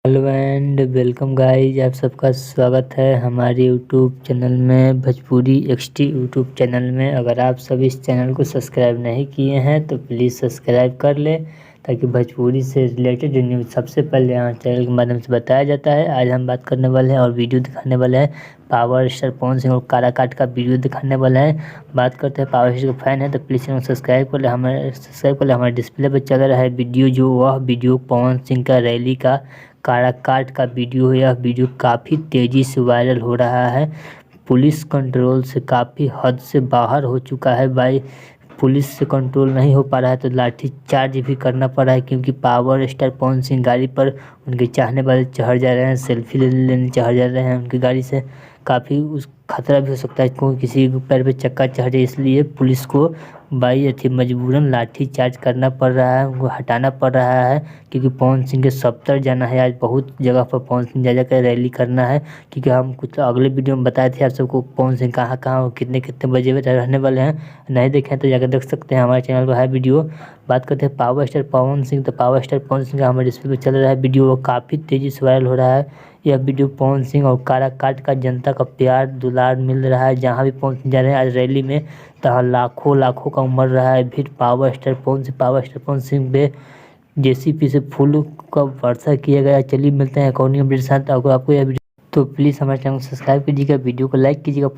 Hello and welcome guys, आप सबका स्वागत है हमारे यूट्यूब चैनल में, भोजपुरी एक्सटी यूट्यूब चैनल में। अगर आप सभी इस चैनल को सब्सक्राइब नहीं किए हैं तो प्लीज़ सब्सक्राइब कर लें, ताकि भोजपुरी से रिलेटेड न्यूज़ सबसे पहले यहाँ चैनल के माध्यम से बताया जाता है। आज हम बात करने वाले हैं और वीडियो दिखाने वाले हैं पावर स्टार पवन सिंह और काराकाट का वीडियो दिखाने वाला है। बात करते हैं, पावर स्टार का फैन है तो प्लीज़ चैनल सब्सक्राइब कर ले। हमारे डिस्प्ले पर चल रहा है वीडियो, जो वह वीडियो पवन सिंह का रैली का काराकाट का वीडियो है। यह वीडियो काफ़ी तेज़ी से वायरल हो रहा है। पुलिस कंट्रोल से काफ़ी हद से बाहर हो चुका है भाई। पुलिस से कंट्रोल नहीं हो पा रहा है तो लाठी चार्ज भी करना पड़ा है, क्योंकि पावर स्टार पवन सिंह गाड़ी पर उनके चाहने वाले चढ़ जा रहे हैं, सेल्फी लेने चढ़ जा रहे हैं उनकी गाड़ी से। काफ़ी उस खतरा भी हो सकता है, क्योंकि किसी के पैर पे चक्का चढ़ जाए, इसलिए पुलिस को मजबूरन लाठी चार्ज करना पड़ रहा है, उनको हटाना पड़ रहा है। क्योंकि पवन सिंह के 70 जाना है, आज बहुत जगह पर पवन सिंह जा कर रैली करना है। क्योंकि हम कुछ अगले वीडियो में बताए थे आप सबको पवन सिंह कहाँ कहाँ और कितने कितने बजे रहने वाले हैं। नहीं देखें तो जाकर देख सकते हैं, हमारे चैनल पर है वीडियो। बात करते हैं पावर स्टार पवन सिंह, तो पावर स्टार पवन सिंह का हमारे डिस्प्ले पर चल रहा है वीडियो, वो काफ़ी तेज़ी से वायरल हो रहा है। यह वीडियो पवन सिंह और काराकाट का जनता का प्यार दुलार मिल रहा है। जहाँ भी पवन सिंह जा रहे हैं आज रैली में, तहाँ लाखों लाखों का उमड़ रहा है। फिर पावर स्टार पवन सिंह पे जेसीपी से फूल का वर्षा किया गया। चलिए मिलते हैं एक और न्यू अपडेट के साथ। अगर आपको यह वीडियो तो प्लीज़ हमारे चैनल को सब्सक्राइब कीजिएगा, वीडियो को लाइक कीजिएगा।